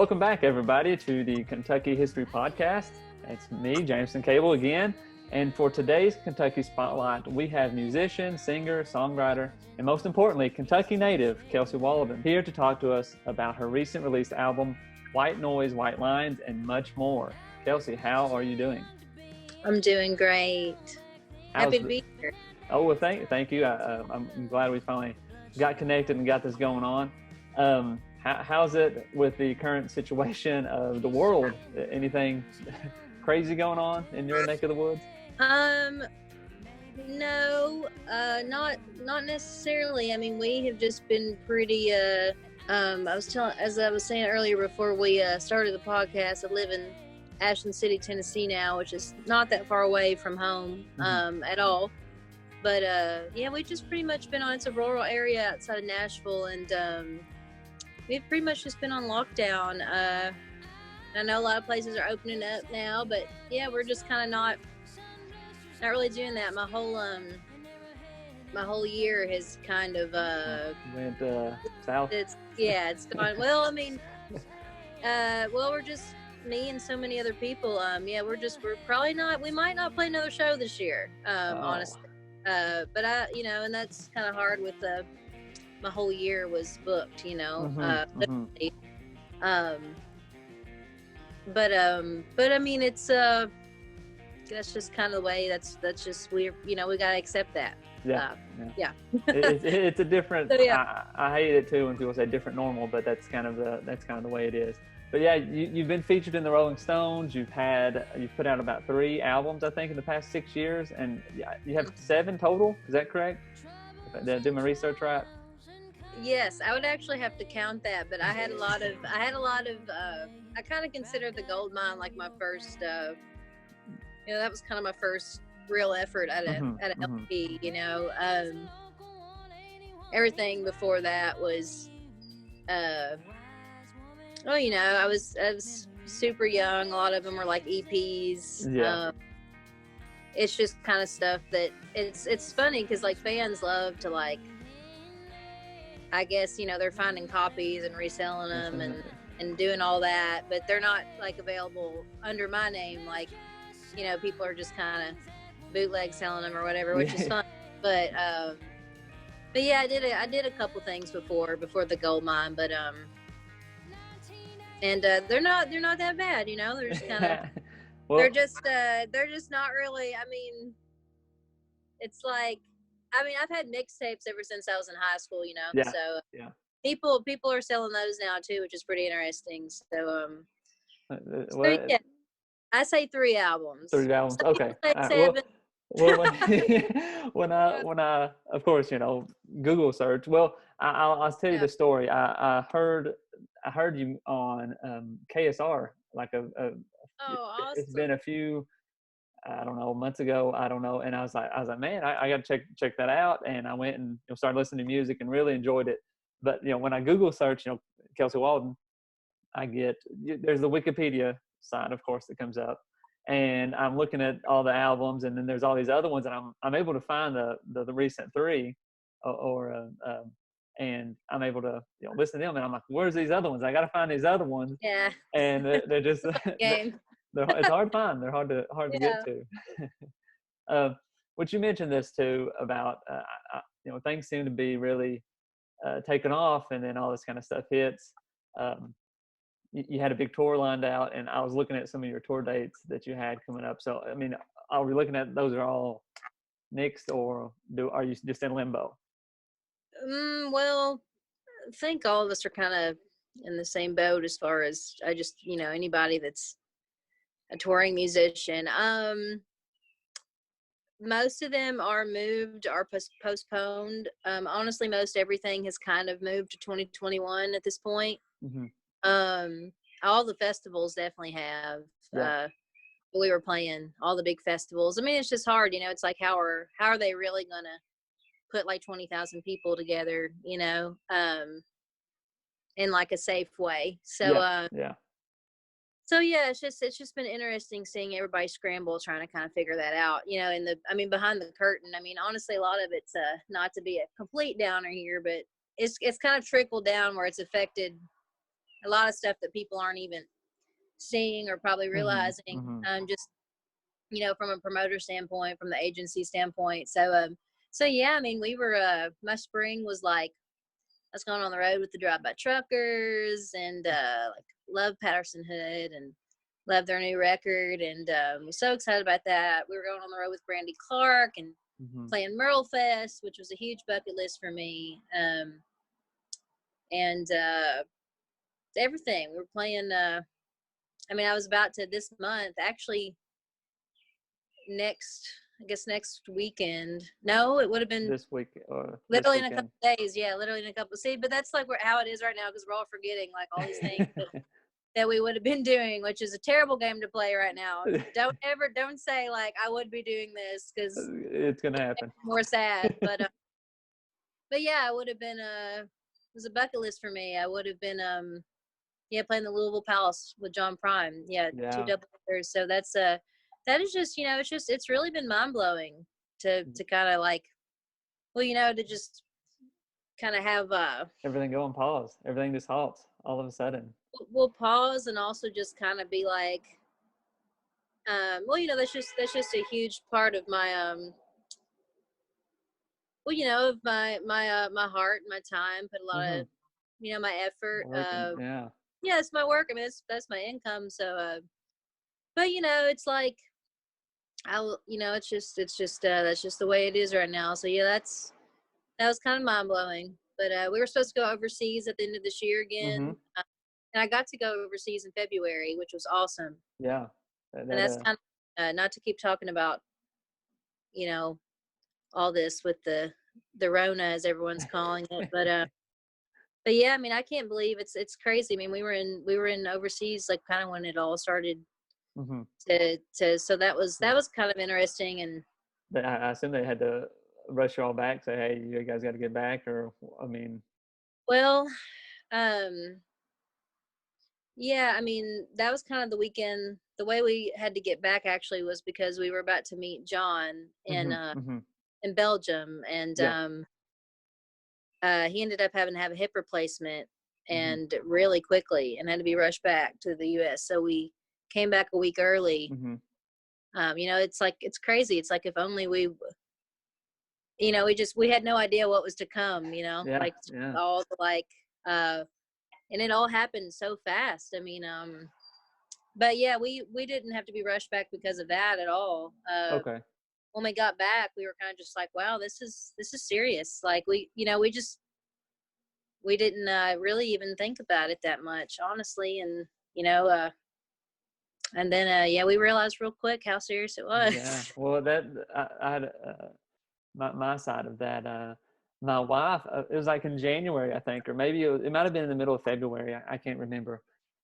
Welcome back, everybody, to the Kentucky History Podcast. It's me, Jameson Cable, again. And for today's Kentucky Spotlight, we have musician, singer, songwriter, and most importantly, Kentucky native Kelsey Waldon here to talk to us about her recent released album, White Noise, White Lines, and much more. Kelsey, how are you doing? I'm doing great. Happy to be here. Oh, well, thank you. I'm glad we finally got connected and got this going on. How's it with the current situation of the world? Anything crazy going on in your neck of the woods? No, not necessarily. I mean, we have just been pretty. As I was saying earlier before we started the podcast, I live in Ashland City, Tennessee now, which is not that far away from home at all. But yeah, we've just pretty much been on. It's a rural area outside of Nashville, and we've pretty much just been on lockdown. I know a lot of places are opening up now, but yeah, we're just kind of not really doing that. My whole year has kind of went south. It's gone. Well, I mean, we're just me and so many other people. Yeah, we're probably not. We might not play another show this year. Honestly, but and that's kind of hard with my whole year was booked, but I mean, it's that's just kind of the way. That's just we gotta accept that. Yeah. It's a different. So, yeah. I hate it too when people say different normal, but that's kind of the way it is. But yeah, you've been featured in the Rolling Stones. You've put out about 3 albums, I think, in the past 6 years, and you have 7 total. Is that correct? Did I do my research right? Yes, I would actually have to count that, but I had a lot of. I kind of consider the Gold Mine like my first. That was kind of my first real effort at an LP. Everything before that was. I was super young. A lot of them were like EPs. Yeah. It's just kind of stuff that it's funny because like fans love to like. I guess, they're finding copies and reselling them and doing all that, but they're not like available under my name. Like, people are just kind of bootleg selling them or whatever, which is fun. But yeah, I did a couple things before the Gold Mine, but and they're not that bad, they're just kind of well, they're just not really. I mean, it's like. I mean, I've had mixtapes ever since I was in high school, Yeah. So yeah. people are selling those now too, which is pretty interesting. So, yeah, I say 3 albums. 3 albums. Some Okay. say 7. Well, when I of course Google search. Well, I'll tell you the story. I heard you on KSR like awesome. It's been a few. I don't know, months ago, I don't know. And I was like, man, I got to check that out. And I went and started listening to music and really enjoyed it. But, when I Google search, Kelsey Waldon, there's the Wikipedia side, of course, that comes up. And I'm looking at all the albums, and then there's all these other ones, and I'm able to find the recent 3 and I'm able to, listen to them. And I'm like, where's these other ones? I got to find these other ones. Yeah. And they're just, game. It's hard to find. They're hard to get to. But you mentioned this too about things seem to be really taken off, and then all this kind of stuff hits. You had a big tour lined out, and I was looking at some of your tour dates that you had coming up. So I mean, are we looking at those are all nixed, or are you just in limbo? Well, I think all of us are kind of in the same boat as far as anybody that's a touring musician. Most of them are moved or postponed. Honestly, most everything has kind of moved to 2021 at this point. All the festivals definitely have. Yeah. We were playing all the big festivals. I mean, it's just hard, it's like how are they really gonna put like 20,000 people together, in like a safe way. So So yeah, it's just been interesting seeing everybody scramble, trying to kind of figure that out, behind the curtain. I mean, honestly, a lot of it's not to be a complete downer here, but it's kind of trickled down where it's affected a lot of stuff that people aren't even seeing or probably realizing. Just, you know, from a promoter standpoint, from the agency standpoint. So yeah, I mean, we were, my spring was like, I was going on the road with the drive-by truckers, and like love Patterson Hood and love their new record, and was so excited about that. We were going on the road with Brandy Clark and playing Merle Fest, which was a huge bucket list for me. And everything we were playing. I mean, I was about to this month, actually next weekend. No, it would have been this week or literally in a couple of days. Yeah, literally in a couple. See, but that's like how it is right now, because we're all forgetting like all these things that we would have been doing, which is a terrible game to play right now. Don't say like I would be doing this, because it's gonna happen. More sad, but yeah, it would have been it was a bucket list for me. I would have been playing the Louisville Palace with John Prime. Yeah. 2 double headers. So that's that is just, you know, it's really been mind blowing to kind of like, well, you know, to just kind of have everything go on pause. Everything just halts all of a sudden. We'll pause and also just kind of be like, well, you know, that's just a huge part of my well, you know, of my my heart, my time, put a lot of, you know, my effort. Yeah, it's my work. I mean, that's my income. So, but you know, it's like, you know, it's just that's just the way it is right now. So yeah, that was kind of mind blowing. But we were supposed to go overseas at the end of this year again, and I got to go overseas in February, which was awesome. Yeah, and that's kind of not to keep talking about, you know, all this with the Rona, as everyone's calling it, but yeah, I mean, I can't believe it's crazy. I mean, we were in overseas like kind of when it all started. So that was kind of interesting. And I assume they had to rush you all back, say, hey, you guys got to get back, or I mean, well, yeah, I mean, that was kind of the weekend. The way we had to get back actually was because we were about to meet John in Belgium, and he ended up having to have a hip replacement, and really quickly, and had to be rushed back to the U.S. So we came back a week early. You know, it's like, it's crazy. It's like, if only we, you know, we had no idea what was to come, you know, all the like, and it all happened so fast. I mean, but yeah, we didn't have to be rushed back because of that at all. When we got back, we were kind of just like, wow, this is serious. Like we didn't really even think about it that much, honestly. And, you know, and then, yeah, we realized real quick how serious it was. Yeah. Well, I had my side of that. My wife, it was like in January, I think, or maybe it might have been in the middle of February. I can't remember.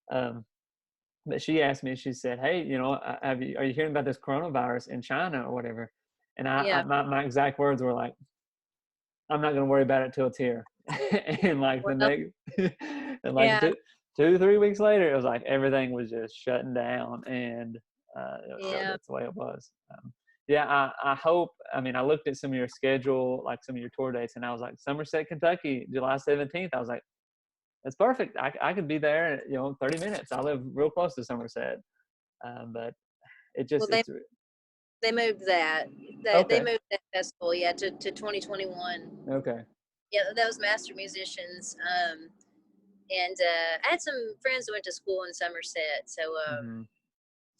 But she asked me, she said, hey, you know, are you hearing about this coronavirus in China or whatever? And my exact words were like, I'm not going to worry about it till it's here. And like the next, and like 2-3 weeks later, it was like everything was just shutting down, and that's the way it was. I hope. I mean, I looked at some of your schedule, like some of your tour dates, and I was like, Somerset, Kentucky, July 17th. I was like, that's perfect. I could be there in, you know, 30 minutes. I live real close to Somerset, but it just they moved that. They moved that festival, to 2021. Okay. Yeah, that was Master Musicians. And I had some friends who went to school in Somerset, so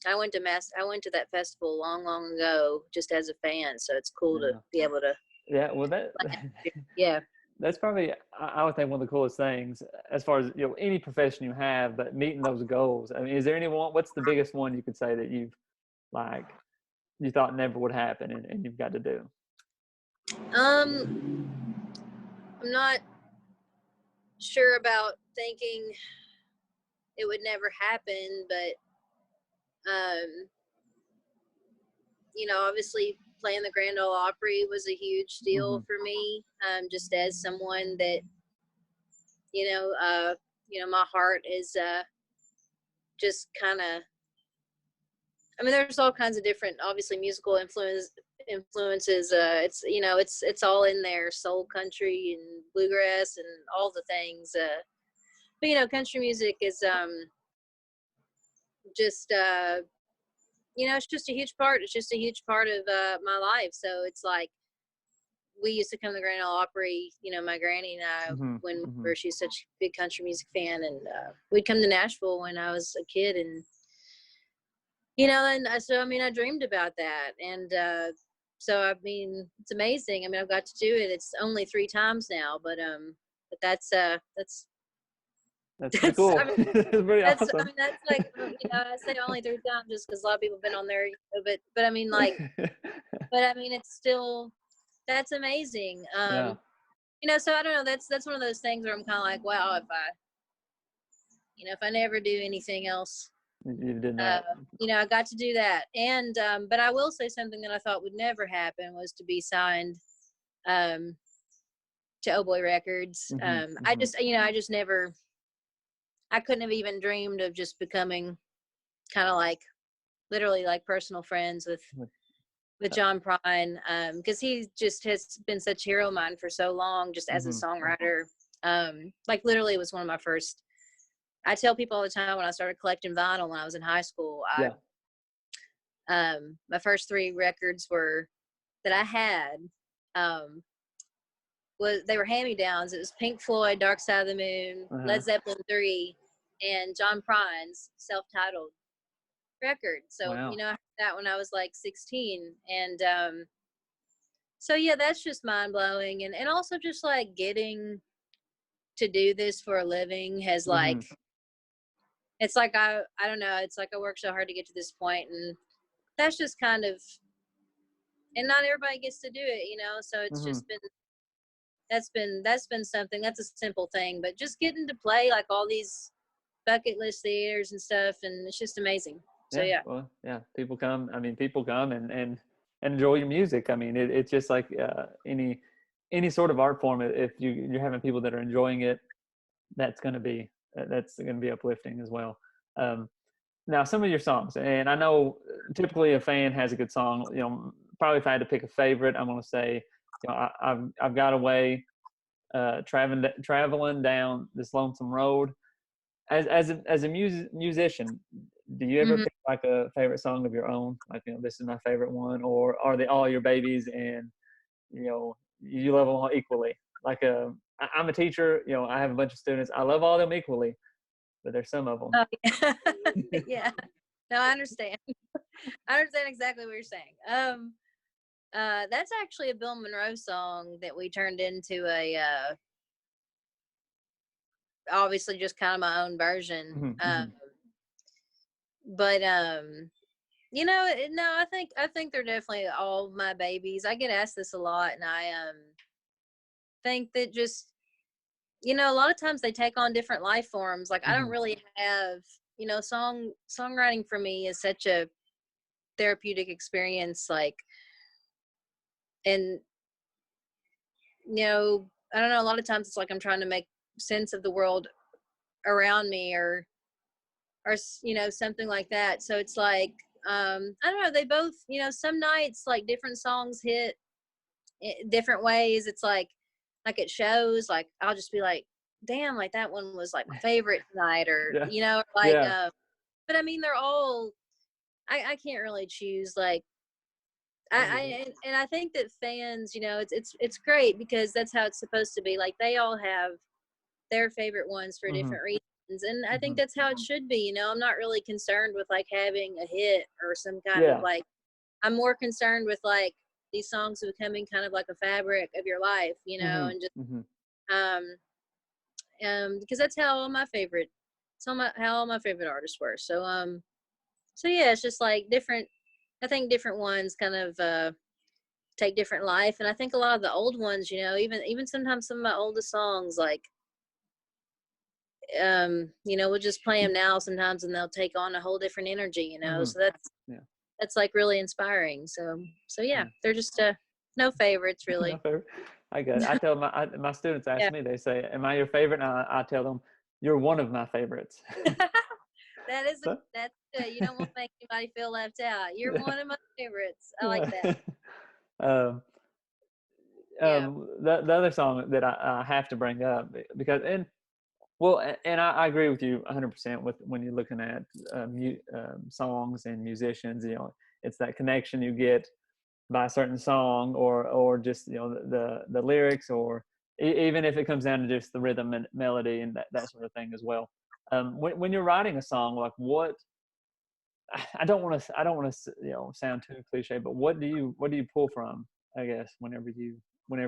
I went to that festival long ago just as a fan. So it's cool to be able to. Yeah, well, that's probably, I would think, one of the coolest things as far as, you know, any profession you have, but meeting those goals. I mean, is there anyone? What's the biggest one you could say that you thought never would happen and you've got to do? I'm not sure about thinking it would never happen, but you know, obviously playing the Grand Ole Opry was a huge deal for me, just as someone that, you know, my heart is just kind of, I mean, there's all kinds of different, obviously, musical influences. It's, you know, it's all in there, soul, country, and bluegrass, and all the things. but country music is just it's just a huge part. It's just a huge part of my life. So it's like we used to come to Grand Ole Opry. My granny and I, when she's such a big country music fan, and we'd come to Nashville when I was a kid, and and so I dreamed about that, and so it's amazing. I've got to do it. It's only 3 times now, but that's pretty cool. It's pretty awesome. That's like I say only 3 times just because a lot of people have been on there, but it's still, that's amazing. So I don't know. That's one of those things where I'm kind of like, wow, if I never do anything else. You did that. I got to do that. And but I will say something that I thought would never happen was to be signed to Oh Boy Records. I just never, I couldn't have even dreamed of just becoming kind of like literally like personal friends with John Prine, because he just has been such a hero of mine for so long, just as a songwriter. Like literally was one of my first, I tell people all the time when I started collecting vinyl when I was in high school, my first 3 records that I had, they were hand-me-downs. It was Pink Floyd, Dark Side of the Moon, Led Zeppelin 3, and John Prine's self-titled record. So, I heard that when I was like 16. And so, yeah, that's just mind-blowing. And also just like getting to do this for a living has like, it's like, I don't know, it's like I worked so hard to get to this point, and that's just kind of, and not everybody gets to do it, so it's just been, that's been something, that's a simple thing, but just getting to play like all these bucket list theaters and stuff, and it's just amazing. So people come and enjoy your music. It's just like any sort of art form. If you're having people that are enjoying it, that's going to be uplifting as well. Now some of your songs, and I know typically a fan has a good song. Probably if I had to pick a favorite, I'm going to say, I've got away, traveling down this lonesome road. As a musician, do you ever pick like a favorite song of your own? Like, this is my favorite one, or are they all your babies and you love them all equally? Like, I'm a teacher. I have a bunch of students. I love all of them equally, but there's some of them. Oh, yeah. Yeah. No, I understand. I understand exactly what you're saying. That's actually a Bill Monroe song that we turned into a obviously just kind of my own version. But no, I think they're definitely all my babies. I get asked this a lot, and I think that just a lot of times they take on different life forms. Like I don't really have, songwriting for me is such a therapeutic experience. Like, and I don't know, a lot of times it's like I'm trying to make sense of the world around me, or something like that. So it's like, I don't know, they both, some nights like different songs hit different ways. It's like it shows, like I'll just be like, damn, like that one was like my favorite tonight, or but they're all, I can't really choose, like I think that fans, it's great because that's how it's supposed to be. Like they all have their favorite ones for different reasons, and I think that's how it should be. I'm not really concerned with like having a hit or some kind of like, I'm more concerned with like these songs becoming kind of like a fabric of your life, and just because that's how all my favorite, how all my favorite artists were. So so yeah, it's just like different. I think different ones kind of take different life, and I think a lot of the old ones, even sometimes some of my oldest songs, like we'll just play them now sometimes, and they'll take on a whole different energy, So that's like really inspiring. So yeah, they're just no favorites really. No favorite. I get it. I tell my students ask me, they say, "Am I your favorite?" And I tell them, "You're one of my favorites." That's you don't want to make anybody feel left out. You're one of my favorites. I like that. The other song that I have to bring up, because, and Well, and I agree with you 100% with when you're looking at songs and musicians. You know, it's that connection you get by a certain song, or just, you know, the lyrics, or even if it comes down to just the rhythm and melody and that sort of thing as well. When you're writing a song, like what, I don't want to you know, sound too cliche, but what do you pull from? I guess whenever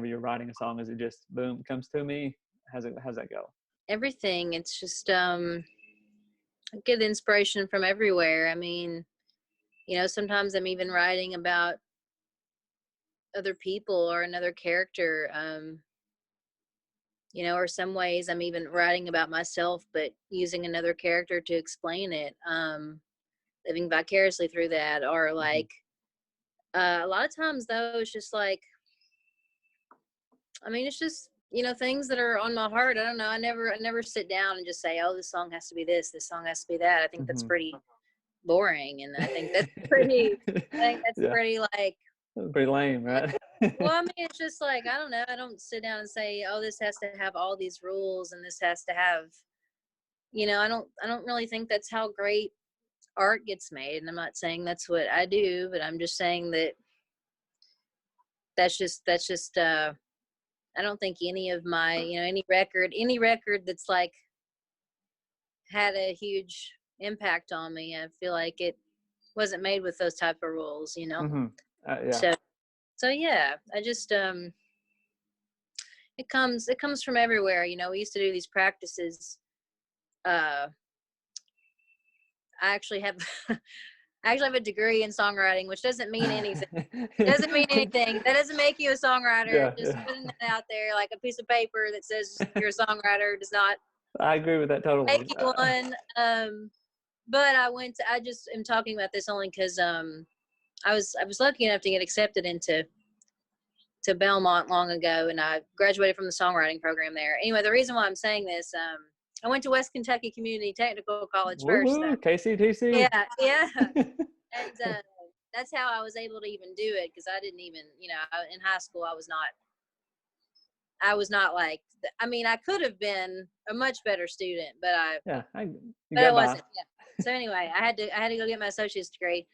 you're writing a song, is it just boom, comes to me? How's that go? Everything. It's just I get inspiration from everywhere. I mean, you know, sometimes I'm even writing about other people or another character. You know, or some ways I'm even writing about myself, but using another character to explain it. Living vicariously through that, or Mm-hmm. like a lot of times though, it's just like, I mean, it's just, you know, things that are on my heart. I don't know. I never sit down and just say, oh, this song has to be this song has to be that. I think that's Mm-hmm. pretty boring. And I think that's pretty, I think that's Yeah, pretty like, that's pretty lame, right? well, I mean, it's just like, I don't know. I don't sit down and say, oh, this has to have all these rules and this has to have, you know, I don't really think that's how great art gets made. And I'm not saying that's what I do, but I'm just saying that that's just I don't think any of my, you know, any record that's like had a huge impact on me, I feel like it wasn't made with those type of rules, you know. Mm-hmm. Yeah. So yeah, I just it comes from everywhere, you know. We used to do these practices. uh I actually have I actually have a degree in songwriting, which doesn't mean anything. Doesn't mean anything. That doesn't make you a songwriter. Yeah, Just yeah. putting that out there, like a piece of paper that says you're a songwriter, does not I agree with that make totally. you one. But I just am talking about this only because I was lucky enough to get accepted into Belmont long ago, and I graduated from the songwriting program there. Anyway, the reason why I'm saying this, I went to West Kentucky Community Technical College Woo first. So woo, KCTC. yeah, yeah, and that's how I was able to even do it, because I didn't even, you know, in high school I was not like, I mean, I could have been a much better student, but Yeah, you I got by. wasn't. Yeah. So anyway, I had to go get my associate's degree.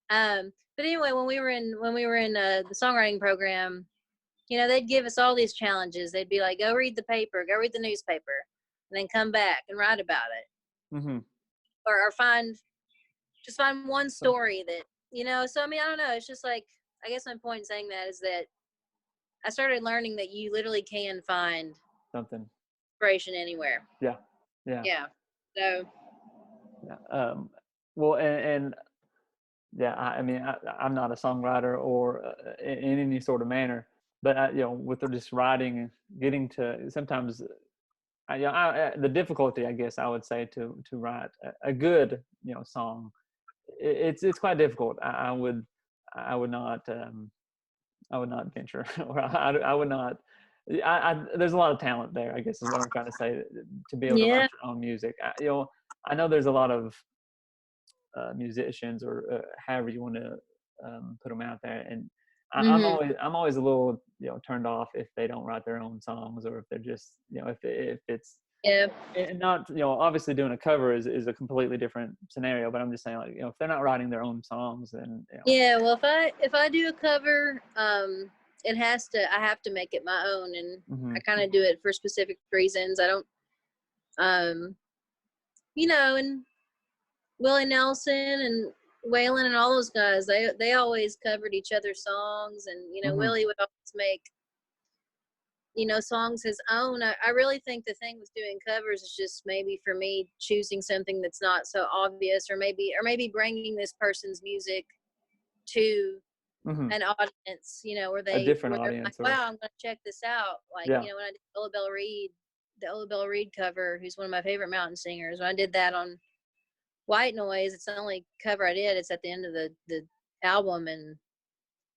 But anyway, when we were in the songwriting program, you know, they'd give us all these challenges. They'd be like, go read the paper, go read the newspaper, and then come back and write about it, Mm-hmm. or just find one story that, you know. So I mean, I don't know. It's just like, I guess my point in saying that is that I started learning that you literally can find Something. inspiration anywhere. Yeah, yeah, Yeah. So yeah. Well, and yeah, I mean, I'm not a songwriter or in any sort of manner, but you know, with the just writing and getting to sometimes, the difficulty, I guess I would say, to write a good, you know, song, it's quite difficult. I would not I would not venture, or I would not. There's a lot of talent there, I guess is what I'm trying to say, to be able to write yeah. your own music. You know, I know there's a lot of musicians, or however you want to put them out there, and Mhm. I'm always a little, you know, turned off if they don't write their own songs, or if they're just, you know, if it's, Yeah. and not, you know, obviously doing a cover is a completely different scenario, but I'm just saying, like, you know, if they're not writing their own songs, then, you know. Yeah, well, if I do a cover, I have to make it my own, and Hmm. I kind of do it for specific reasons. I don't, um, you know, and Willie Nelson and Waylon and all those guys, they always covered each other's songs, and you know, Hmm. Willie would always make, you know, songs his own. I really think the thing with doing covers is just maybe for me choosing something that's not so obvious, or maybe bringing this person's music to Hmm. an audience, you know, where A different they're like, audience, or wow, I'm gonna check this out. Like, yeah. you know, when I did the Ella Belle Reed cover, who's one of my favorite mountain singers, when I did that on White Noise, it's the only cover I did. It's at the end of the album, and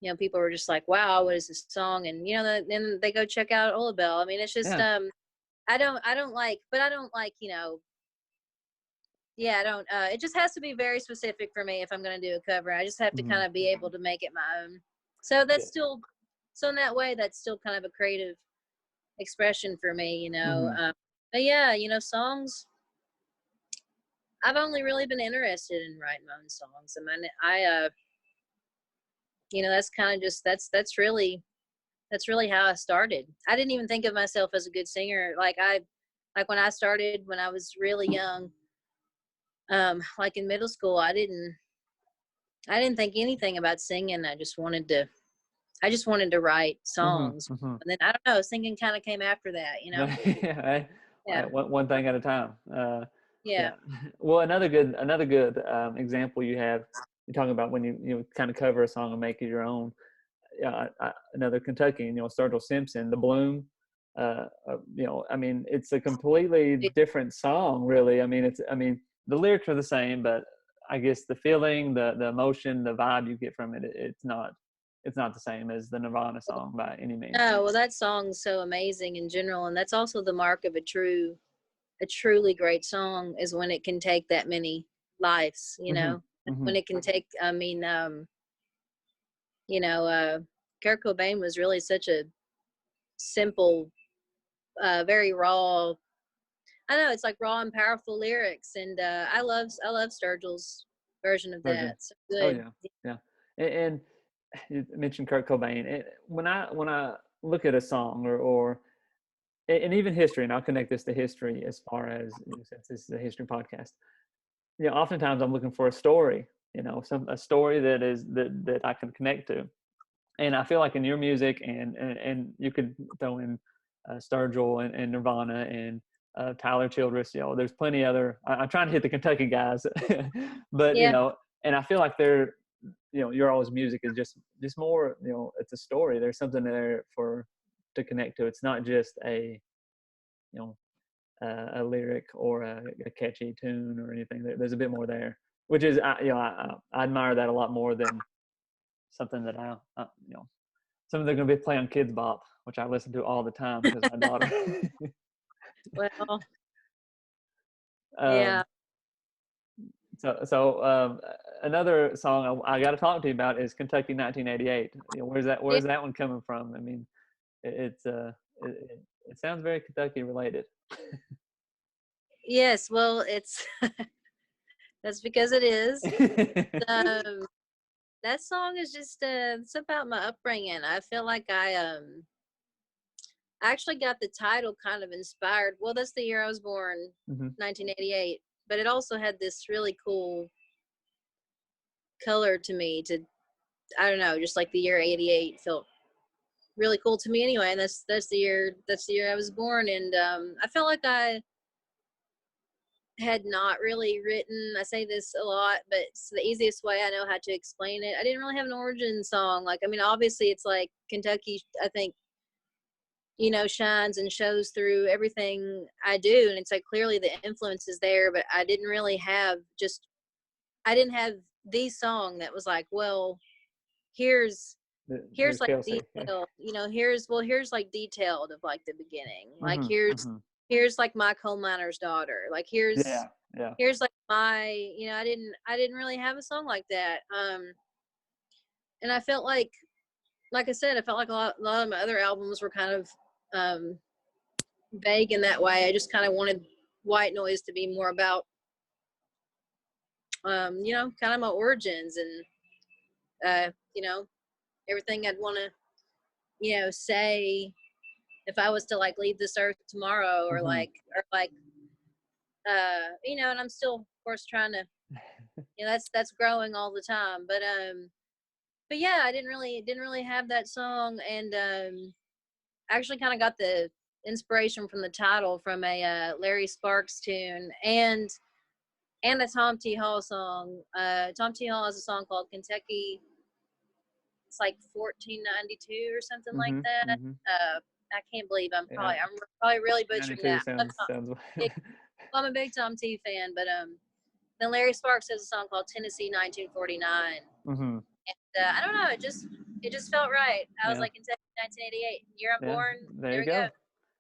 you know, people were just like, wow, what is this song? And you know, then they go check out Ella Belle. I mean, it's just Yeah. I don't like, but I don't like, you know, yeah, I don't. It just has to be very specific for me if I'm going to do a cover. I just have to Hmm. kind of be able to make it my own. So that's Yeah. still, so in that way, that's still kind of a creative expression for me, you know. Hmm. But yeah, songs. I've only really been interested in writing my own songs. I mean, that's kind of just that's really how I started. I didn't even think of myself as a good singer. Like when I started when I was really young, like in middle school, I didn't think anything about singing. I just wanted to write Mm-hmm, songs. mm-hmm. And then I don't know, singing kind of came after that. Yeah, Yeah. one thing at a time. Yeah. Yeah. Well, another good example you have. You're talking about when you kind of cover a song and make it your own. Yeah, another Kentuckian, Sturgill Simpson, "The Bloom." I mean, it's a completely different song, really. I mean, the lyrics are the same, but I guess the feeling, the emotion, the vibe you get from it, it's not the same as the Nirvana song by any means. Oh, well, that song's so amazing in general, and that's also the mark of a truly great song is when it can take that many lives, Hmm. Hmm. when it can take, I mean, you know, uh, Kurt Cobain was really such a simple, very raw. I know it's like raw and powerful lyrics, and I love Sturgill's version of Version. that. So Oh good. yeah, yeah. And you mentioned Kurt Cobain. When I look at a song or and even history, and I'll connect this to history as far as since this is a history podcast. Oftentimes I'm looking for a story. A story that I can connect to, and I feel like in your music, and you could throw in Sturgill and Nirvana and Tyler Childress. There's plenty other. I'm trying to hit the Kentucky guys, but Yeah. and I feel like your always music is just more. It's a story. There's something there to connect to. It's not just you know a lyric or a catchy tune or anything. There's a bit more there, which is I admire that a lot more than something that something they're going to be playing on Kids Bop, which I listen to all the time because my daughter. Well, um, yeah. so another song I got to talk to you about is Kentucky 1988. Yeah. Where's that one coming from? I mean, it sounds very Kentucky related. Yes. Well, it's that's because it is. Um, that song is just it's about my upbringing. I feel like I actually got the title kind of inspired. Well, that's the year I was born, Hmm. 1988, but it also had this really cool color to me. To I don't know, just like the year 88 felt really cool to me anyway. And that's the year I was born, and I felt like I had not really written. I say this a lot, but it's the easiest way I know how to explain it. I didn't really have an origin song. Like, I mean, obviously, it's like Kentucky. I think shines and shows through everything I do, and it's like clearly the influence is there. But I didn't have the song that was like, well, here's Here's like Kelsey. detailed, here's like detailed of like the beginning, like Hmm. Hmm. here's like my coal miner's daughter, like here's Yeah, yeah. here's like my, I didn't really have a song like that. And I felt like I said, I felt like a lot of my other albums were kind of um vague in that way. I just kind of wanted White Noise to be more about kind of my origins and everything I'd want to say if I was to like leave this earth tomorrow, or Hmm. and I'm still of course trying to, that's growing all the time, but yeah, I didn't really have that song, and actually kind of got the inspiration from the title from a Larry Sparks tune, and a Tom T Hall song. Tom T Hall has a song called Kentucky. It's like 1492 or something like Hmm. that. Hmm. I can't believe Yeah, I'm probably really butchering 92 that. sounds. I'm a big Tom T fan, but then Larry Sparks has a song called Tennessee 1949. Hmm. I don't know, it just felt right. I was Yeah, like, Kentucky 1988, year I'm yeah. born. There There you we go. go.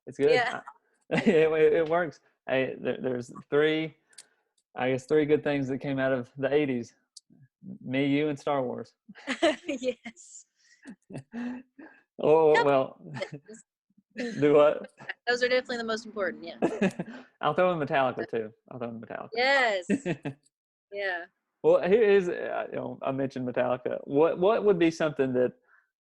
It's good. Yeah. It works. Hey, there's three, I guess, three good things that came out of the '80s: me, you, and Star Wars. Yes. Oh well, Do what? Those are definitely the most important. Yeah. I'll throw in Metallica too. I'll throw in Yes. Metallica. Yeah. Well, here is, I mentioned Metallica. What would be something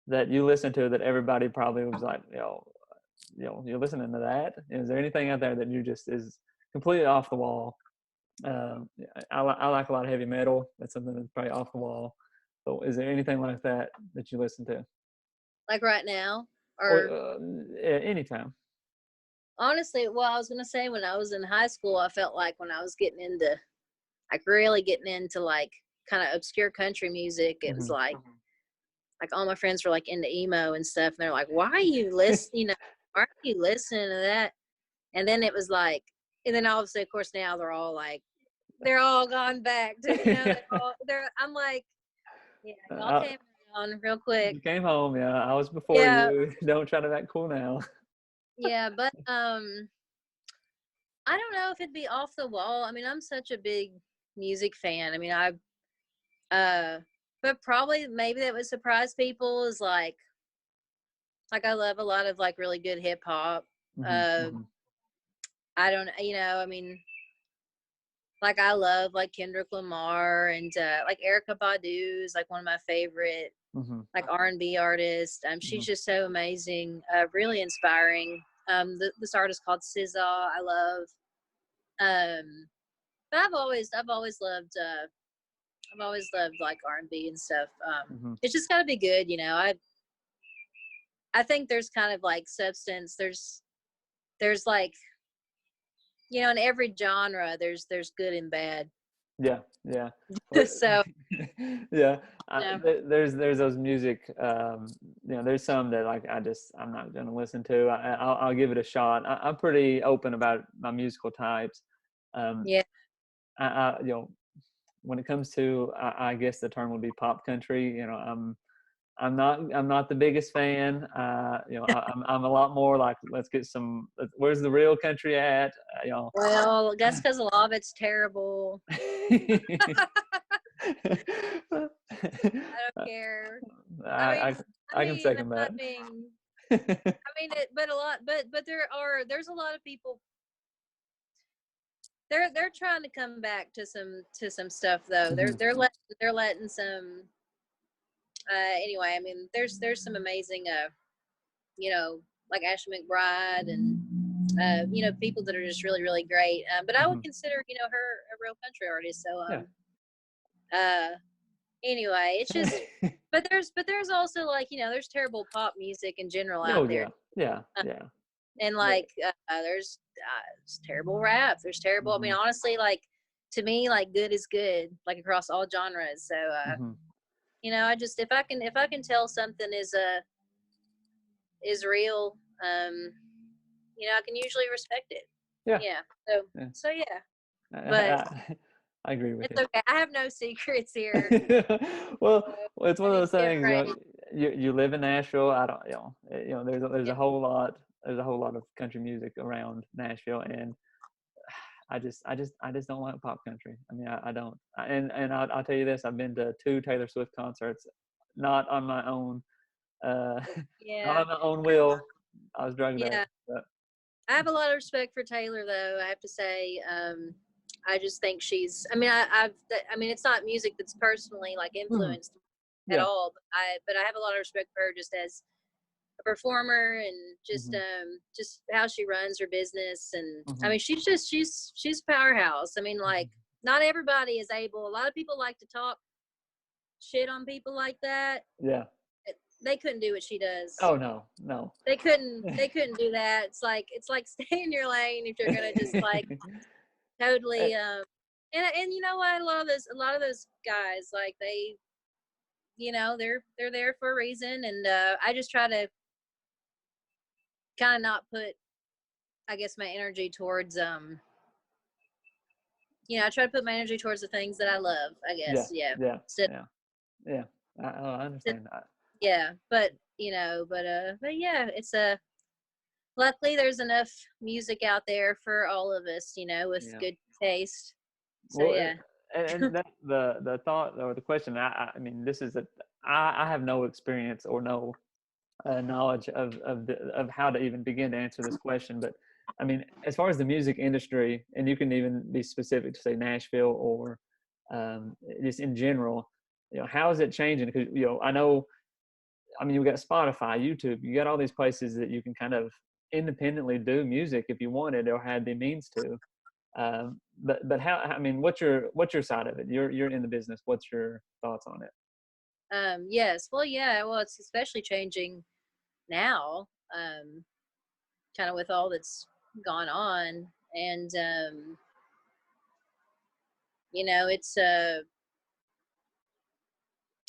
that you listen to that everybody probably was like, you're listening to that? Is there anything out there that you just is completely off the wall? I like a lot of heavy metal. That's something that's probably off the wall. So is there anything like that you listen to? Like right now, Or or anytime? honestly, well, I was gonna say when I was in high school, I felt like when I was getting into, like, really getting into like kind of obscure country music, it was Mm-hmm. like all my friends were like into emo and stuff, and they're like, "Why are you listen? Why are you listening to that?" And then it was like, and then obviously, of course, now they're all gone back to, I'm like, yeah, y'all came around real quick. You came home, yeah. I was before Yeah, you. Don't try to act cool now. yeah, but I don't know if it'd be off the wall. I mean, I'm such a big music fan. I mean, but probably maybe that would surprise people is like I love a lot of like really good hip hop. Mm-hmm, Uh, mm-hmm. I don't, I mean, like I love like Kendrick Lamar and like Erica Badu is like one of my favorite Mm-hmm. like R&B artists. She's just so amazing, really inspiring. This artist called SZA, I love. But I've always loved like R&B and stuff. Mm-hmm. It's just got to be good, I think there's kind of like substance. There's like, in every genre, there's good and bad. Yeah, yeah. So Yeah. yeah, There's those music. There's some that like I'm not gonna listen to. I'll give it a shot. I'm pretty open about my musical types. Um, yeah, when it comes to, I guess the term would be pop country. I'm not the biggest fan. I'm a lot more like, let's get some. Where's the real country at? well, that's because a lot of it's terrible. I don't care. I mean, I can second I'm not that. being. But a lot, but there's a lot of people. They're trying to come back to some stuff though. Mhm. They're letting some. Anyway, I mean, there's some amazing, like Ashley McBride and people that are just really really great. But I would Mhm. consider her a real country artist. So Yeah. anyway, it's just. But there's also like there's terrible pop music in general out Oh there. yeah. Yeah. Uh, Yeah. and like there's terrible rap. There's terrible. I mean, Mhm. honestly, like to me, like good is good, like across all genres. So Mhm. I just if I can tell something is real, I can usually respect it. Yeah. Yeah. So Yeah. so yeah. I, But I, I agree with it's you. okay. I have no secrets here. Well, it's one I of mean, those things. right. You live in Nashville. I don't. There's Yeah. a whole lot. There's a whole lot of country music around Nashville, and I just don't like pop country. I mean, I don't. And I'll tell you this: I've been to 2 Taylor Swift concerts, not on my own, uh, not Yeah. on my own will. I was drugged there. Yeah. But, I have a lot of respect for Taylor, though. I have to say, I just think she's. I mean, I mean, it's not music that's personally like mhm. influenced at Yeah. all. But I have a lot of respect for her just as a performer and Hmm. just how she runs her business. And I Hmm. mean, she's a powerhouse. I mean, like Hmm. not everybody is able. A lot of people like to talk shit on people like that. Yeah. They couldn't do what she does. Oh no, no. They couldn't do that. It's like stay in your lane if you're gonna just like totally and you know what, a lot of those guys, like they're there for a reason. And I just try to kind of not put, I guess, my energy towards I try to put my energy towards the things that I love, I Yeah. guess. Yeah. Yeah. Instead, Yeah. Yeah. I understand. yeah, but yeah, it's a luckily there's enough music out there for all of us, with Yeah. good taste. So Well, yeah. and that the thought or the question. I mean, this is I have no experience or no knowledge of how to even begin to answer this question. But I mean, as far as the music industry, and you can even be specific to say Nashville or just in general, how is it changing? Because I mean, you got Spotify, YouTube, you got all these places that you can kind of independently do music if you wanted or had the means to. But how? I mean, what's your side of it? You're in the business. What's your thoughts on it? Yes. Well, yeah. Well, it's especially changing now, kind of with all that's gone on, and it's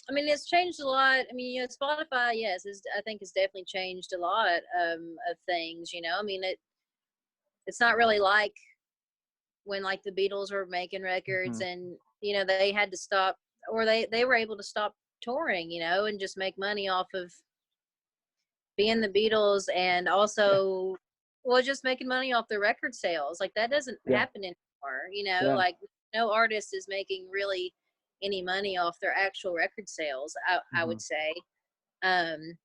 I mean, it's changed a lot. I mean, Spotify, yes, I think has definitely changed a lot of things. I mean, it's not really like when like the Beatles were making records, Mm-hmm. and they had to stop, or they were able to stop touring, and just make money off of being the Beatles, and Yeah. also, well, just making money off the record sales. Like that doesn't Yeah. happen anymore. Yeah. Like no artist is making really any money off their actual record sales. I Mm-hmm. would say. Um,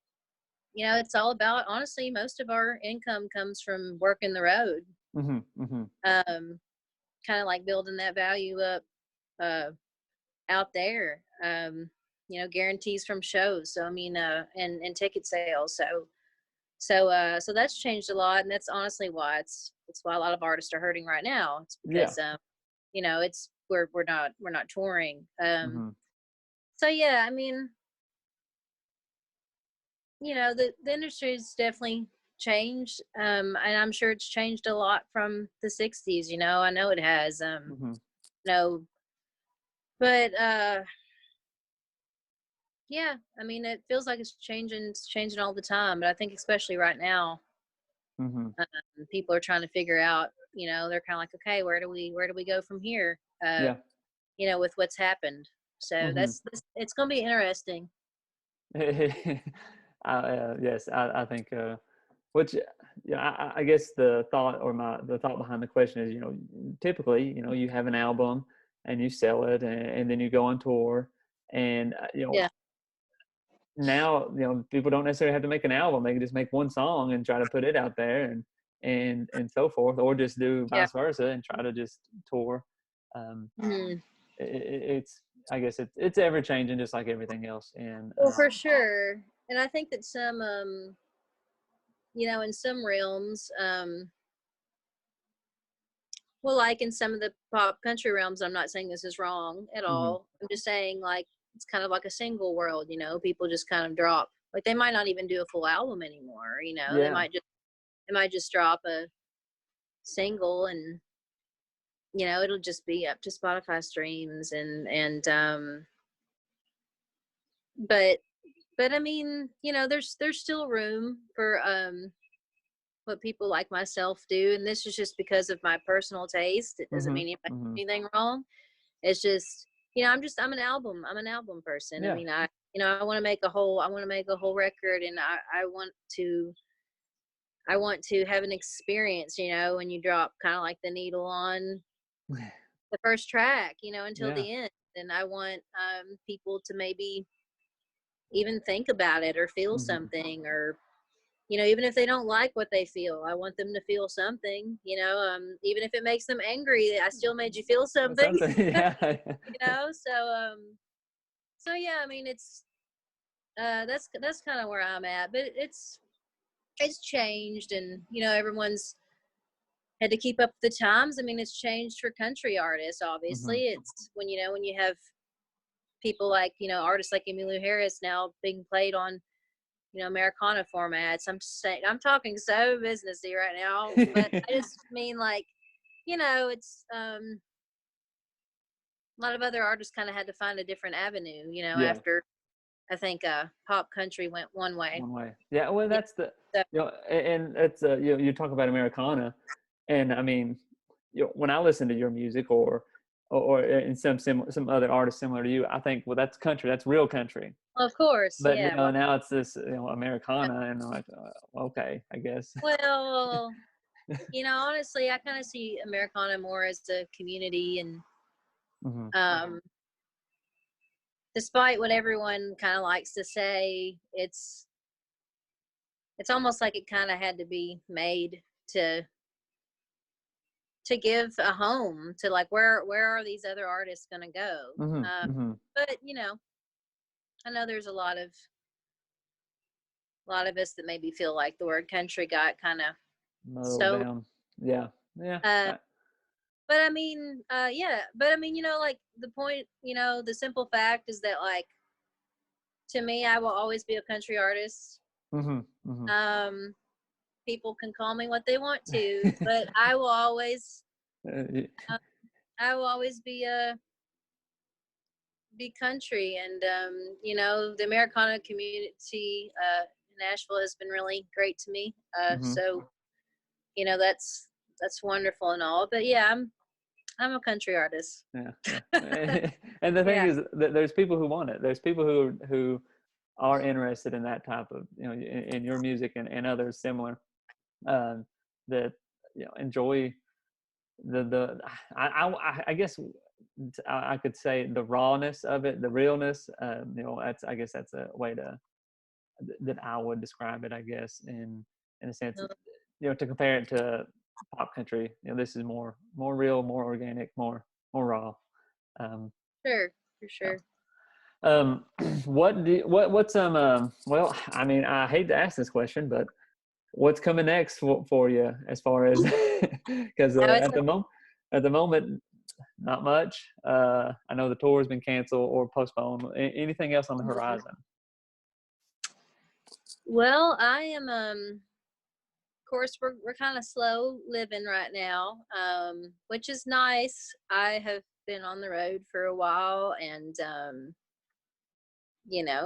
it's all about, honestly, most of our income comes from working the road. Mm-hmm. Mm-hmm. Kind of like building that value up uh, out there. Guarantees from shows. So I mean, and ticket sales. So that's changed a lot, and that's honestly why it's why a lot of artists are hurting right now. It's Yeah. because it's we're not touring. Mm-hmm. So yeah, I mean, the industry has definitely changed, and I'm sure it's changed a lot from the 60s. I know it has. Mm-hmm. No, but yeah, I mean, it feels like it's changing all the time. But I think especially right now, Mm-hmm. people are trying to figure out. They're kind of like, okay, where do we go from here? Yeah. With what's happened. So Mm-hmm. it's going to be interesting. Yes, I think which yeah, I guess the thought behind the question is, typically, you have an album and you sell it, and then you go on tour, and Yeah, now people don't necessarily have to make an album. They can just make one song and try to put it out there, and so forth, or just do yeah. vice versa and try to just tour. um Mhm. it's I guess it's ever changing, just like everything else. And Well, for sure. And I think that some, in some realms, well, like in some of the pop country realms, I'm not saying this is wrong at hmm all. I'm just saying, like, it's kind of like a single world, people just kind of drop, like, they might not even do a full album anymore, they yeah. might just drop a single, and, it'll just be up to Spotify streams, and but I mean, there's still room for what people like myself do, and this is just because of my personal taste. It doesn't hmm mean hmm anything wrong. It's just, I'm an album person. I yeah. mean, I want to make a whole record, and I want to have an experience, when you drop kind of like the needle on the first track, until Yeah. the end. And I want people to maybe even think about it or feel hmm something, or even if they don't like what they feel, I want them to feel something, even if it makes them angry, I still made you feel something. Something. Yeah. So yeah, I mean, it's that's kind of where I'm at, but it's changed, and everyone's had to keep up with the times. I mean, it's changed for country artists, hmm obviously. It's when you have people like, artists like Emmylou Harris now being played on, Americana formats. I'm just saying, I'm talking so businessy right now, but I just mean, like, it's a lot of other artists kind of had to find a different avenue, yeah. after I think pop country went one way. One way. Yeah. Well, Yeah. that's the So, and it's you talk about Americana, and I mean, when I listen to your music, or in some other artists similar to you, I think, well, that's country. That's real country. of course, But yeah. Well, now it's this Americana, and I'm like, okay, I guess. well, honestly, I kind of see Americana more as a community, and hmm um, despite what everyone kind of likes to say, it's almost like it kind of had to be made to give a home to, like, where are these other artists going to go? But I know there's a lot of us that maybe feel like the word country got kind of muddled down. Yeah. But I mean, but I mean, like, the point, the simple fact is that, like, to me, I will always be a country artist. People can call me what they want to, but I will always be country. And the Americana community in Nashville has been really great to me. So that's wonderful and all. But yeah, I'm a country artist. Yeah. And the thing is that there's people who want it. There's people who are interested in that type of, in your music and others similar, that enjoy I guess I could say the rawness of it, the realness. I guess that's a way that I would describe it, I guess, in a sense. To compare it to pop country, this is more real, more organic, more raw. Sure, for sure. What's well, I mean, I hate to ask this question, but what's coming next for you, as far as, because at the moment, not much. I know the tour has been canceled or postponed. Anything else on the horizon? Well, I am of course we're kind of slow living right now, which is nice. I have been on the road for a while, and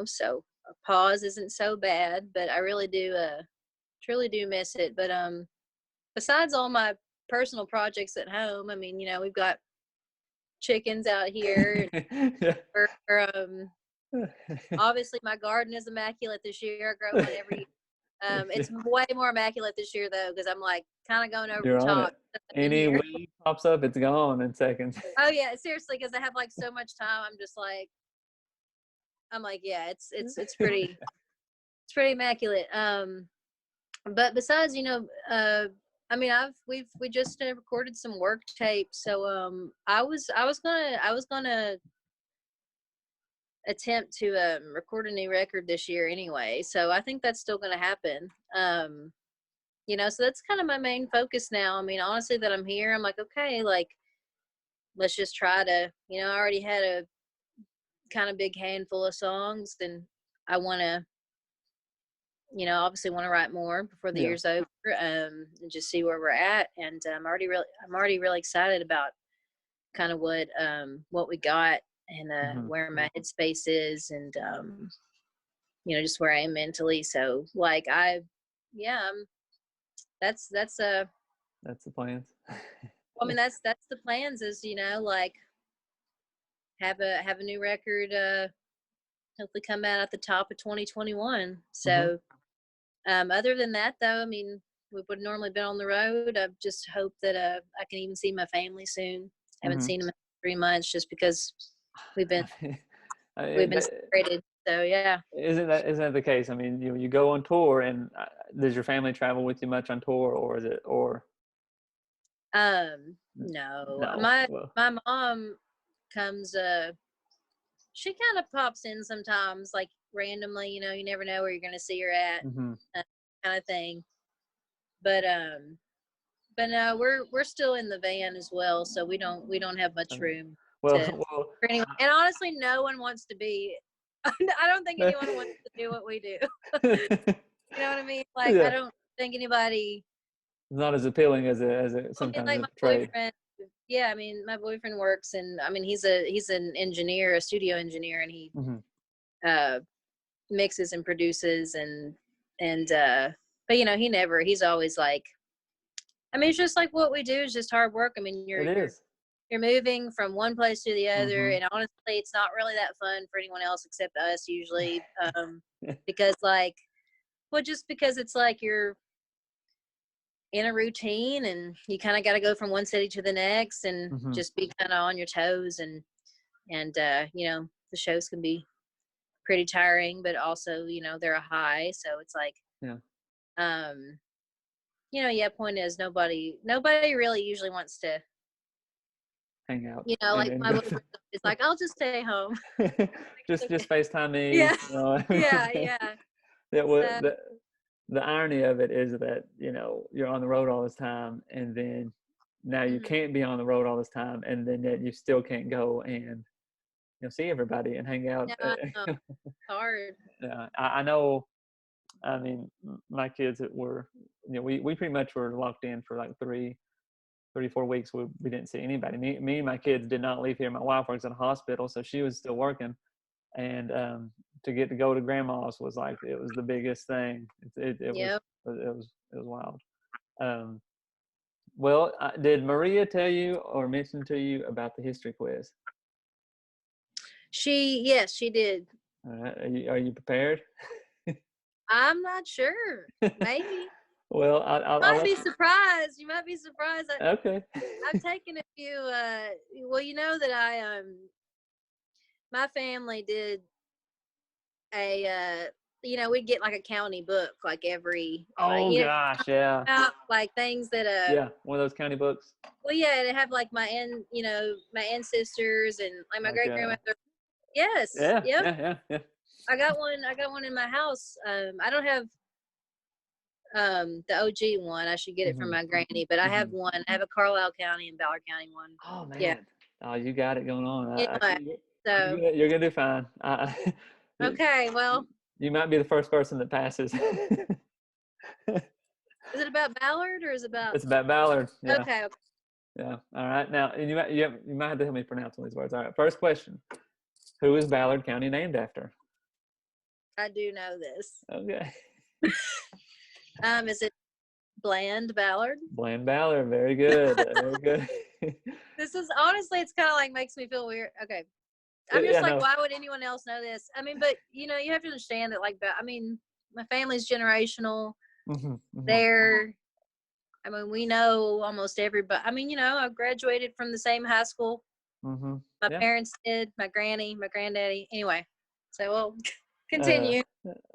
so a pause isn't so bad, but I really do truly do miss it. But besides all my personal projects at home, I mean, we've got chickens out here. Obviously my garden is immaculate this year. I grow one every year. It's way more immaculate this year, though, because I'm like kind of going over the top. Any weed pops up, it's gone in seconds. Oh yeah, seriously, because I have like so much time. I'm like, yeah, it's pretty it's pretty immaculate. But besides, I mean, we just recorded some work tapes, so I was gonna attempt to record a new record this year anyway, so I think that's still gonna happen. So that's kind of my main focus now. I mean, honestly, that I'm here, I'm like, okay, like, let's just try to, I already had a kind of big handful of songs, and I want to, obviously want to write more before the year's over, and just see where we're at. And I'm already really excited about kind of what we got, and where my headspace is, and just where I am mentally. So like that's the plans. I mean, that's the plans, is like have a new record hopefully come out at the top of 2021. So other than that, though, I mean, we would normally been on the road. I just hope that I can even see my family soon. Haven't seen them in 3 months, just because we've been separated. So yeah. Isn't that the case? I mean, you go on tour, and does your family travel with you much on tour, or is it no. My mom comes. She kind of pops in sometimes, like randomly. You never know where you're going to see her at, kind of thing. But no, we're still in the van as well, so we don't have much room. For anyone. And honestly, no one wants to be. I don't think anyone wants to do what we do. You know what I mean? Like, I don't think anybody. It's not as appealing as it sometimes like my boyfriend. Yeah, I mean, my boyfriend works, and I mean, he's an engineer, a studio engineer, and he mixes and produces, and but he's always like, I mean, it's just like what we do is just hard work. I mean, you're moving from one place to the other, and honestly, it's not really that fun for anyone else except us usually, because just because it's like you're in a routine, and you kind of got to go from one city to the next, and just be kind of on your toes, and the shows can be pretty tiring, but also they're a high, so it's like Point is nobody really usually wants to hang out. Like my little brother is like, I'll just stay home. just FaceTime me. Yeah. Yeah. Yeah. Well, the irony of it is that, you're on the road all this time, and then now you can't be on the road all this time, and then yet you still can't go and see everybody and hang out. No, it's hard. Yeah, I know. I mean, my kids were, we pretty much were locked in for like 4 weeks. We didn't see anybody. Me and my kids did not leave here. My wife works in a hospital, so she was still working, and to get to go to grandma's was like, it was the biggest thing. It was wild. Well, did Maria tell you or mention to you about the history quiz? Yes, she did. Are you prepared? I'm not sure. Maybe. Well, I'll be surprised. You might be surprised. Okay. I've taken a few. That my family did we'd get like a county book like every. Gosh, yeah. Like things that Yeah, one of those county books. Well, yeah, they have like my ancestors and like my great grandmother. Yes. Yeah. Yep. Yeah. I got one in my house. I don't have the OG one. I should get it from my granny, but I have one. I have a Carlisle County and Ballard County one. Oh man. Yeah. Oh, you got it going on. So you're gonna do fine. Okay, well, you might be the first person that passes. Is it about Ballard or is it about? It's about Ballard. Yeah. Okay. Yeah. All right. Now, you might have to help me pronounce all these words. All right. First question: who is Ballard County named after? I do know this. Okay. Is it Bland Ballard? Bland Ballard. Very good. Very good. This is honestly, it's kind of like makes me feel weird. Okay. I'm just why would anyone else know this? I mean, but you have to understand that, like, my family's generational. They're, we know almost everybody. I graduated from the same high school. My parents did, my granny, my granddaddy. Anyway, so we'll continue.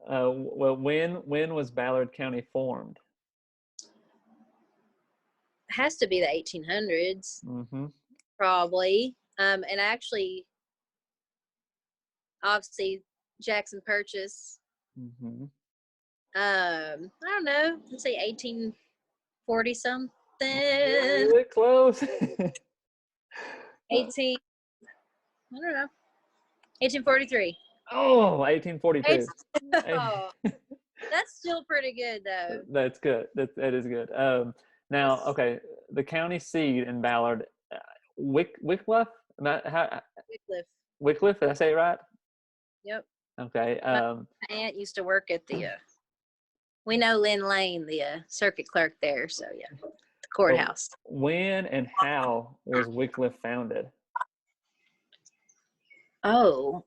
Well, when was Ballard County formed? It has to be the 1800s, probably. And actually, obviously, Jackson Purchase. I don't know. Let's say 1840 something. Really close. 1843. Oh, 1842. Oh, that's still pretty good, though. That's good. That is good. Now, okay, the county seat in Ballard, Wycliffe? Wycliffe, did I say it right? Yep. Okay. My aunt used to work at the, we know Lynn Lane, the circuit clerk there, so yeah, the courthouse. When and how was Wycliffe founded? Oh,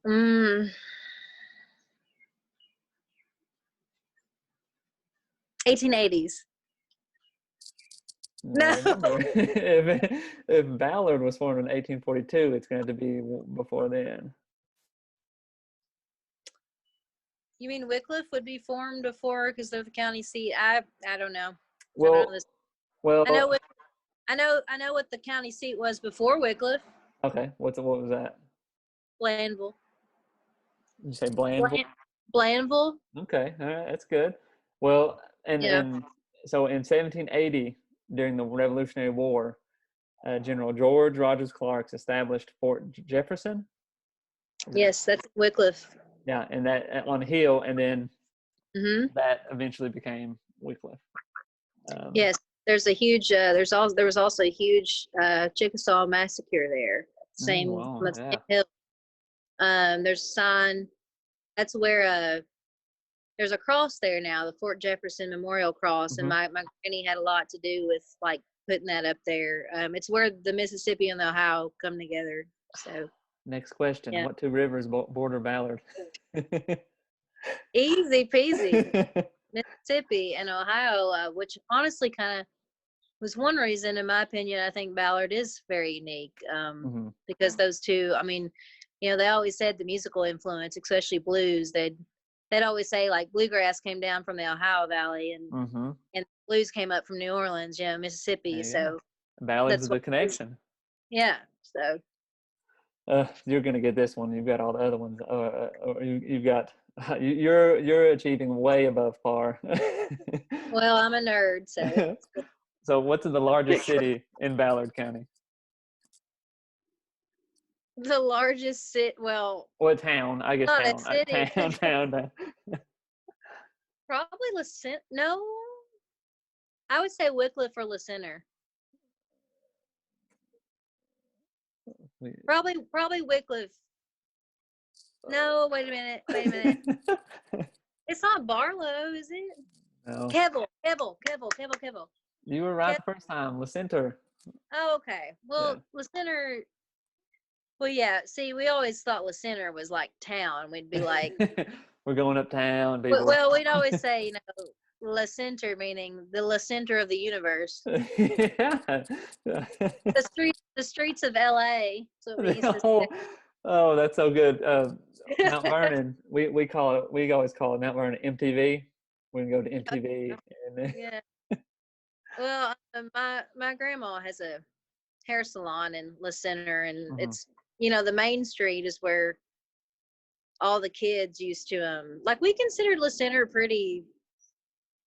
1880s. No. If Ballard was formed in 1842, it's going to be before then. You mean Wycliffe would be formed before because they're the county seat? I don't know. Well, I know what the county seat was before Wycliffe. Okay, what was that? Blandville. Did you say Blandville? Blandville. Okay, all right, that's good. Well, and so in 1780, during the Revolutionary War, General George Rogers Clark established Fort Jefferson. Yes, that's Wycliffe. Yeah, and that on a hill, and then that eventually became Wycliffe. Yes, there's a huge. There was also a huge Chickasaw massacre there. Same hill. There's a sign. That's where there's a cross there now, the Fort Jefferson Memorial Cross, and my granny had a lot to do with like putting that up there. It's where the Mississippi and the Ohio come together. So. Next question. Yeah. What two rivers border Ballard? Easy peasy. Mississippi and Ohio, which honestly kind of was one reason, in my opinion, I think Ballard is very unique because those two, they always said the musical influence, especially blues, they'd they'd always say like bluegrass came down from the Ohio Valley and blues came up from New Orleans, Mississippi. Yeah. So Valleys that's of the connection. Yeah. So you're gonna get this one. You've got all the other ones. You've got you're achieving way above par. well, I'm a nerd, so. So what's the largest city in Ballard County? The largest city, well, town, I guess. not Town, a city. town. Probably no, I would say Wycliffe or La Center. Probably Wycliffe. No, wait a minute. It's not Barlow, is it? No. Kevel. You were right the first time. La Center. Oh, okay. Well, yeah. La Center. Well, yeah. See, we always thought La Center was like town. We'd be like, we're going uptown, people. Well, we'd always say, La Center, meaning the La Center of the universe. Yeah. The streets of LA. So we used to say. Oh, that's so good. Mount Vernon. We always call it Mount Vernon MTV. We can go to MTV. Yeah. Well, my grandma has a hair salon in La Center, and it's the main street is where all the kids used to like. We considered La Center pretty.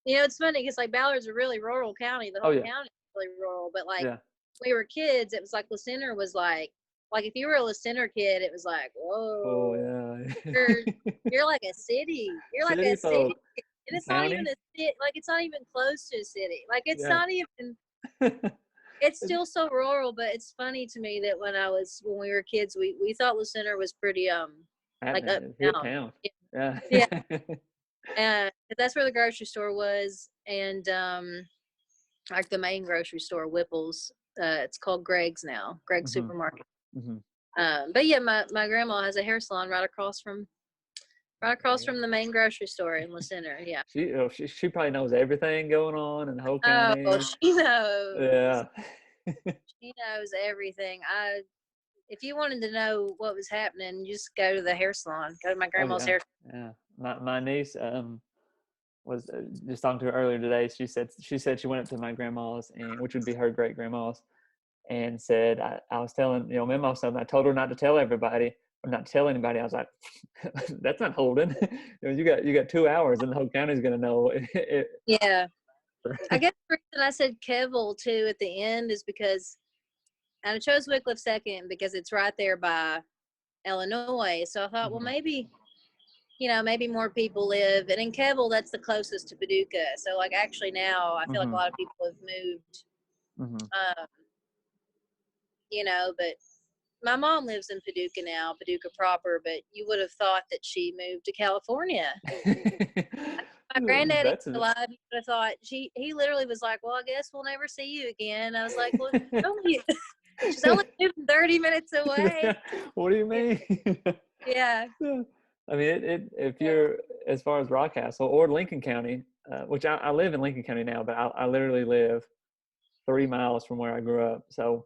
It's funny because like Ballard's a really rural county. The whole county is really rural, but like when we were kids, it was like La Center was like if you were a La Center kid, it was like, whoa. Oh yeah. You're like a city. You're like a city. And it's not even a city, like it's not even close to a city. Like it's not even it's still so rural, but it's funny to me that when we were kids, we thought La Center was pretty like uptown. Yeah. And that's where the grocery store was, and like the main grocery store, Whipple's. It's called Greg's now, Greg's Supermarket. But yeah, my grandma has a hair salon right across from the main grocery store in La Center. Yeah. She probably knows everything going on in the whole county. Oh, she knows. Yeah. She knows everything. If you wanted to know what was happening, just go to the hair salon. Go to my grandma's hair salon. Yeah. My niece was just talking to her earlier today. She said she went up to my grandma's, which would be her great grandma's, and said I was telling Memo something. I told her not to tell everybody. Or not tell anybody. I was like, that's not holding. You got 2 hours and the whole county's gonna know. Yeah. I guess the reason I said Kevel too at the end is because, and I chose Wycliffe second because it's right there by Illinois. So I thought, well, maybe more people live. And in Kevel, that's the closest to Paducah. So like actually now I feel like a lot of people have moved. But my mom lives in Paducah now, Paducah proper, but you would have thought that she moved to California. My granddaddy was alive. You would have thought he literally was like, well, I guess we'll never see you again. I was like, well, she's only 30 minutes away. What do you mean? Yeah. I mean, if you're as far as Rockcastle or Lincoln County, which I live in Lincoln County now, but I literally live 3 miles from where I grew up. So,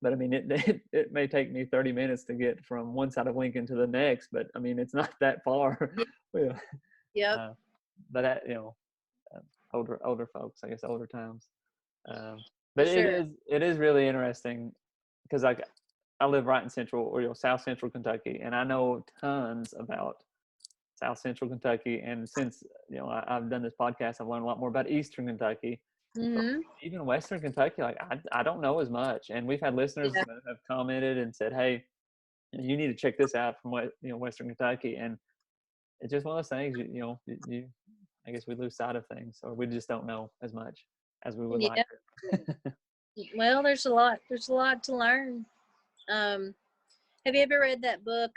but I mean, it may take me 30 minutes to get from one side of Lincoln to the next, but I mean, it's not that far. Yep. But older folks, I guess, older times. But sure. it is really interesting because like I live right in central or South Central Kentucky, and I know tons about South Central Kentucky. And since I've done this podcast, I've learned a lot more about Eastern Kentucky. Even Western Kentucky, like I don't know as much. And we've had listeners that have commented and said, "Hey, you need to check this out from Western Kentucky." And it's just one of those things. I guess we lose sight of things, or we just don't know as much as we would like. Well, there's a lot to learn. Have you ever read that book,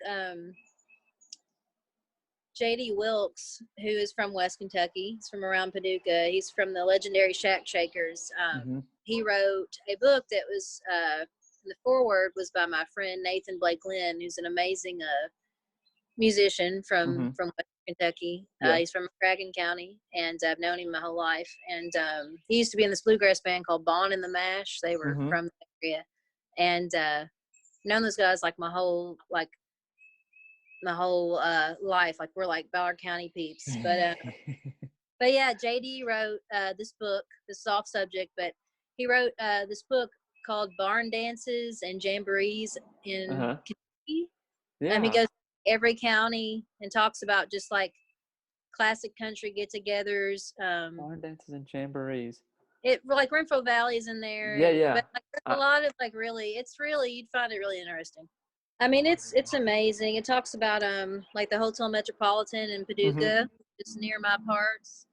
J.D. Wilkes, who is from West Kentucky? He's from around Paducah. He's from the legendary Shack Shakers. He wrote a book that was, the foreword was by my friend Nathan Blake Lynn, who's an amazing musician from West Kentucky. He's from McCracken County, and I've known him my whole life. And he used to be in this bluegrass band called Bon and the Mash. They were from the area. And known those guys like my whole, like, my whole life. Like we're like Ballard County peeps. But yeah, JD wrote this book. This is off subject, but he wrote this book called Barn Dances and Jamborees in Kentucky. Yeah. He goes to every county and talks about just like classic country get-togethers. Barn dances and jamborees. It like Renfro Valley's in there. Yeah. But like, there's a lot of like you'd find it really interesting. I mean, it's amazing. It talks about like the Hotel Metropolitan in Paducah, just near my parts.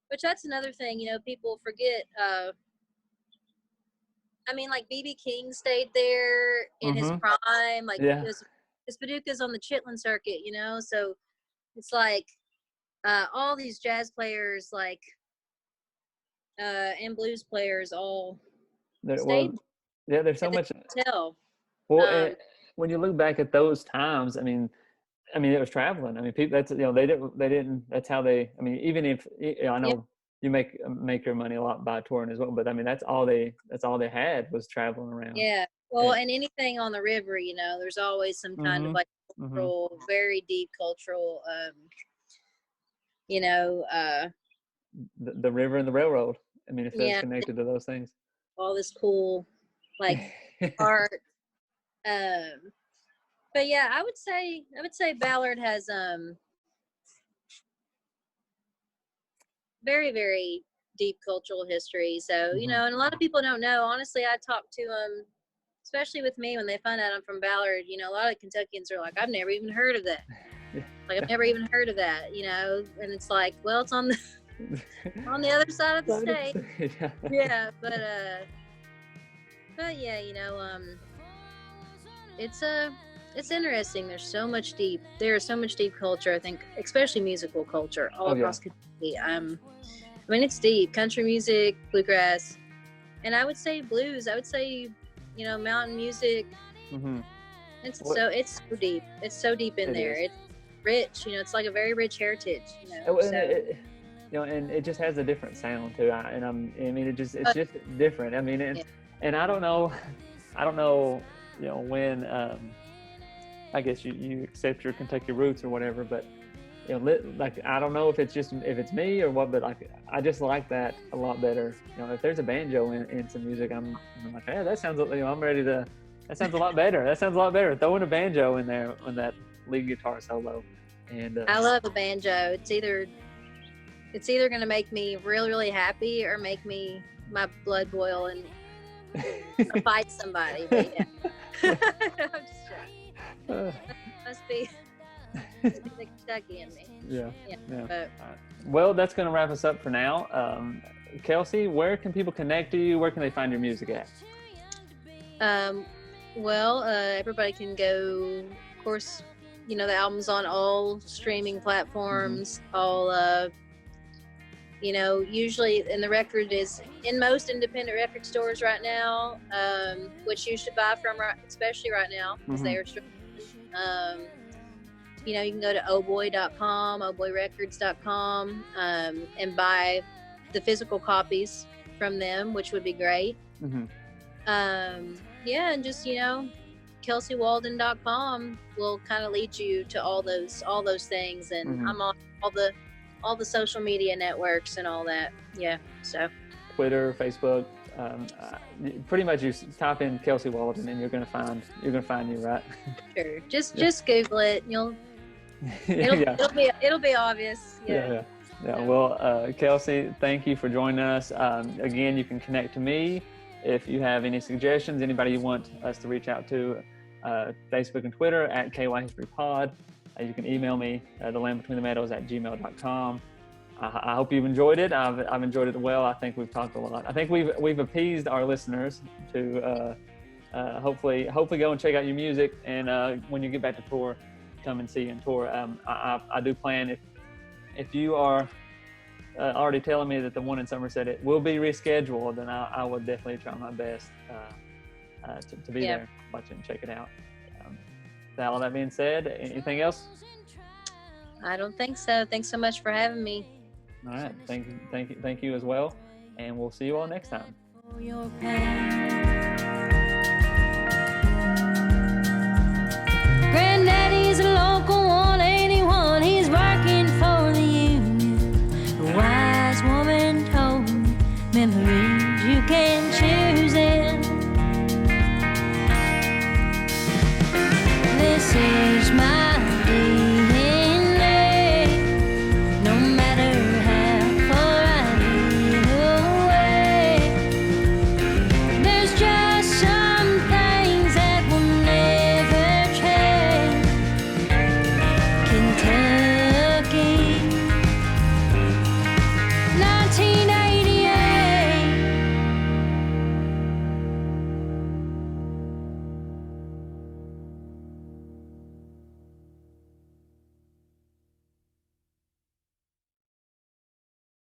Which that's another thing, people forget. I mean, like B.B. King stayed there in his prime. Like, because Paducah's on the Chitlin circuit, so it's like all these jazz players, like, and blues players all stayed. Yeah, there's so much. Tell. Well, when you look back at those times, I mean, it was traveling. I mean, people. That's they didn't. That's how they. I mean, even if I know you make your money a lot by touring as well, but I mean, that's all they had was traveling around. Yeah. Well, and anything on the river, there's always some kind of like cultural, very deep cultural. The river and the railroad. I mean, if it's connected to those things. All this cool, like art. But yeah, I would say Ballard has very, very deep cultural history. So, and a lot of people don't know. Honestly, I talk to them, especially with me, when they find out I'm from Ballard. A lot of Kentuckians are like, I've never even heard of that. Like, I've never even heard of that, and it's like, well, it's on the on the other side of the state. Yeah, but yeah, it's interesting. There's so much deep culture, I think, especially musical culture all across Kentucky. I mean, it's deep. Country music, bluegrass, and I would say blues. I would say, mountain music. It's so deep. It's so deep in there. It's rich. It's like a very rich heritage. And it just has a different sound too. It's just different. I mean, and I don't know, when I guess you accept your Kentucky roots or whatever, but like I don't know if it's me or what, but like I just like that a lot better. If there's a banjo in some music, I'm like, hey, that sounds. I'm ready to. That sounds a lot better. That sounds a lot better. Throwing a banjo in there on that lead guitar solo, and I love a banjo. It's either going to make me really, really happy or make my blood boil and fight somebody. But yeah. I'm just joking. Must be the Kentucky in me. Yeah. But, well, that's going to wrap us up for now. Kelsey, where can people connect to you? Where can they find your music at? Well, everybody can go, of course, the album's on all streaming platforms, all, usually, and the record is in most independent record stores right now, which you should buy from, especially right now, because they are streaming. You can go to ohboy.com, ohboyrecords.com, and buy the physical copies from them, which would be great. And just, KelseyWaldon.com will kind of lead you to all those things. And I'm on all the social media networks and all that. Yeah. So Twitter, Facebook, pretty much you type in Kelsey Waldon and you're gonna find you, right? Sure. Just Google it. It'll be obvious. Yeah. Well, Kelsey, thank you for joining us. Again, you can connect to me if you have any suggestions, anybody you want us to reach out to, Facebook and Twitter at KYHistoryPod. You can email me, thelandbetweenthemeadows@gmail.com. I hope you've enjoyed it. I've enjoyed it well. I think we've talked a lot. I think we've appeased our listeners to hopefully go and check out your music. And when you get back to tour, come and see you in tour. I do plan, if you are already telling me that the one in Somerset it will be rescheduled, then I will definitely try my best to be there, watch it and check it out. All that being said, anything else? I don't think so. Thanks so much for having me. All right, thank you as well, and we'll see you all next time.